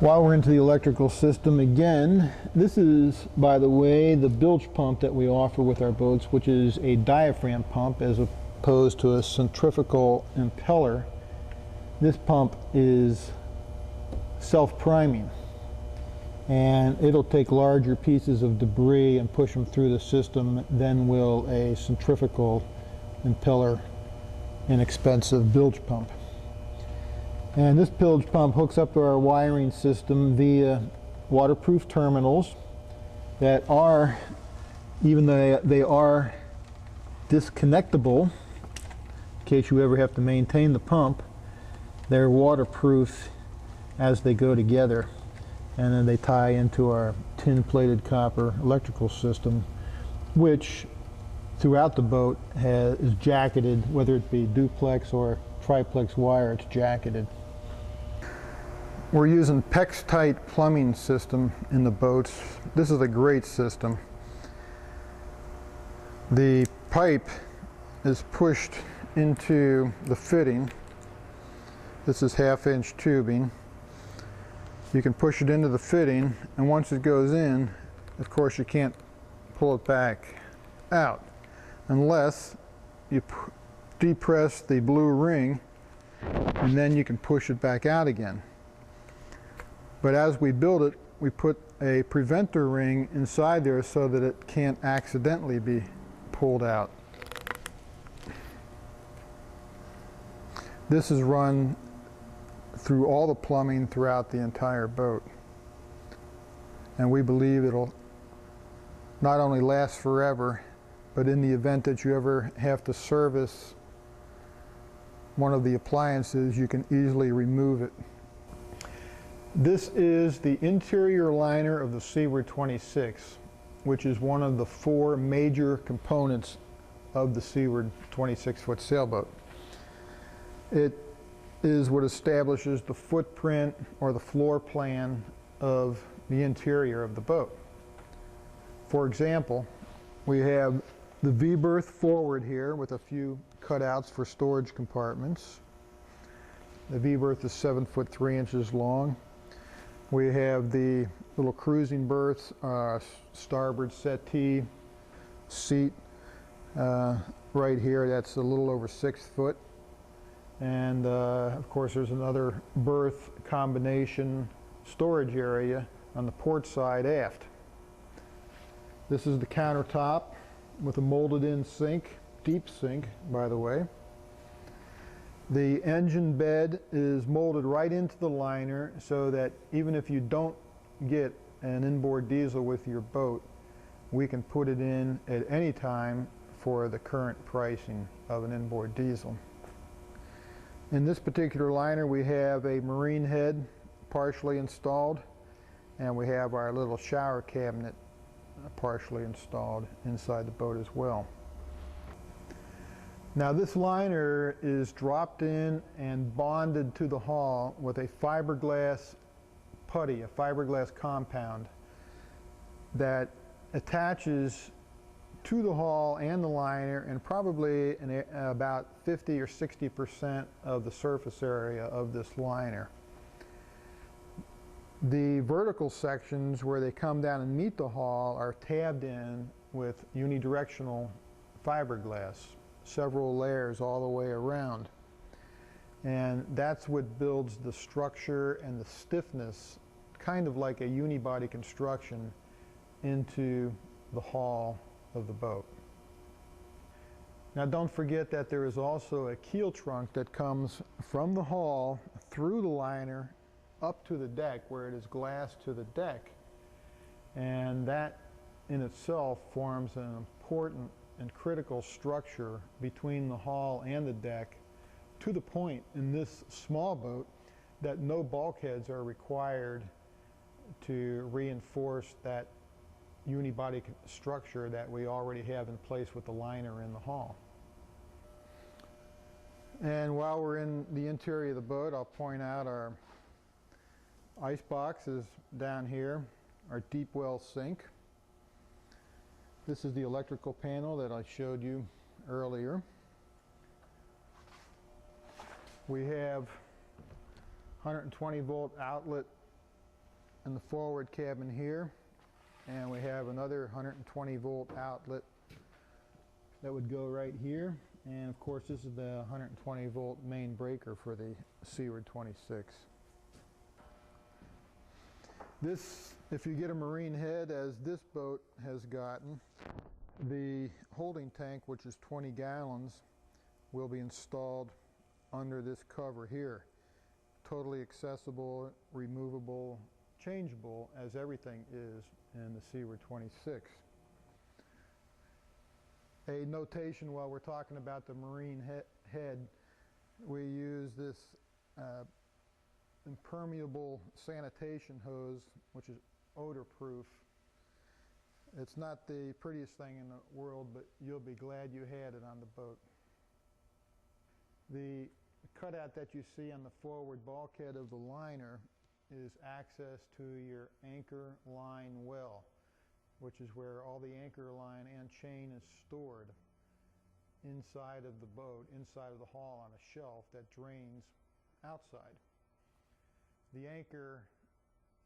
While we're into the electrical system again, this is, by the way, the bilge pump that we offer with our boats, which is a diaphragm pump as opposed to a centrifugal impeller. This pump is self-priming, and it'll take larger pieces of debris and push them through the system than will a centrifugal impeller inexpensive bilge pump. And this bilge pump hooks up to our wiring system via waterproof terminals that are, even though they are disconnectable, in case you ever have to maintain the pump, they're waterproof as they go together. And then they tie into our tin-plated copper electrical system, which throughout the boat is jacketed, whether it be duplex or triplex wire, it's jacketed. We're using PEX-tight plumbing system in the boats. This is a great system. The pipe is pushed into the fitting. This is half-inch tubing. You can push it into the fitting, and once it goes in, of course you can't pull it back out unless you depress the blue ring, and then you can push it back out again. But as we build it, we put a preventer ring inside there so that it can't accidentally be pulled out. This is run through all the plumbing throughout the entire boat. And we believe it'll not only last forever, but in the event that you ever have to service one of the appliances, you can easily remove it. This is the interior liner of the Seaward 26, which is one of the 4 major components of the Seaward 26-foot sailboat. It is what establishes the footprint or the floor plan of the interior of the boat. For example, we have the V-berth forward here with a few cutouts for storage compartments. The V-berth is 7 foot 3 inches long. We have the little cruising berths, starboard settee seat right here. That's a little over 6 foot. And of course there's another berth combination storage area on the port side aft. This is the countertop with a molded in sink, deep sink by the way. The engine bed is molded right into the liner so that even if you don't get an inboard diesel with your boat, we can put it in at any time for the current pricing of an inboard diesel. In this particular liner we have a marine head partially installed, and we have our little shower cabinet partially installed inside the boat as well. Now this liner is dropped in and bonded to the hull with a fiberglass putty, a fiberglass compound that attaches to the hull and the liner, and probably about 50 or 60% of the surface area of this liner. The vertical sections where they come down and meet the hull are tabbed in with unidirectional fiberglass, several layers all the way around. And that's what builds the structure and the stiffness, kind of like a unibody construction, into the hull of the boat. Now don't forget that there is also a keel trunk that comes from the hull through the liner up to the deck, where it is glassed to the deck, and that in itself forms an important and critical structure between the hull and the deck, to the point in this small boat that no bulkheads are required to reinforce that unibody structure that we already have in place with the liner in the hull. And while we're in the interior of the boat, I'll point out our ice box is down here, our deep well sink. This is the electrical panel that I showed you earlier. We have 120 volt outlet in the forward cabin here, and we have another 120 volt outlet that would go right here, and of course this is the 120 volt main breaker for the Seaward 26. This, if you get a marine head as this boat has gotten, the holding tank, which is 20 gallons, will be installed under this cover here. Totally accessible, removable, changeable, as everything is in the Seaward 26. A notation while we're talking about the marine head, we use this impermeable sanitation hose, which is odor-proof. It's not the prettiest thing in the world, but you'll be glad you had it on the boat. The cutout that you see on the forward bulkhead of the liner is access to your anchor line well, which is where all the anchor line and chain is stored inside of the boat, inside of the hull on a shelf that drains outside. The anchor,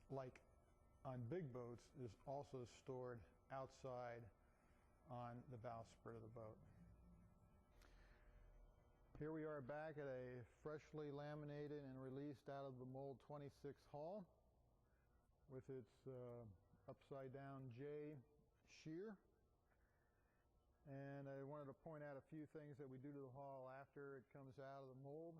like on big boats, is also stored outside on the bowsprit of the boat. Here we are back at a freshly laminated and released out of the mold 26 hull with its upside down J shear. And I wanted to point out a few things that we do to the hull after it comes out of the mold.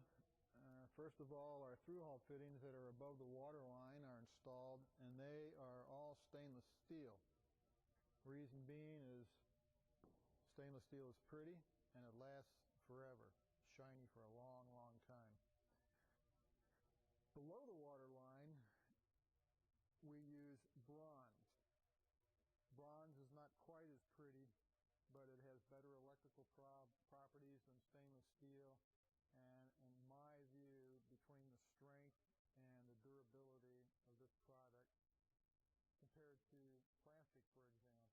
First of all, our through-hull fittings that are above the waterline are installed, and they are all stainless steel. Reason being is stainless steel is pretty and it lasts forever, shiny for a long, long time. Below the waterline, we use bronze. Bronze is not quite as pretty, but it has better electrical properties than stainless steel. And in my view, between the strength and the durability of this product compared to plastic, for example,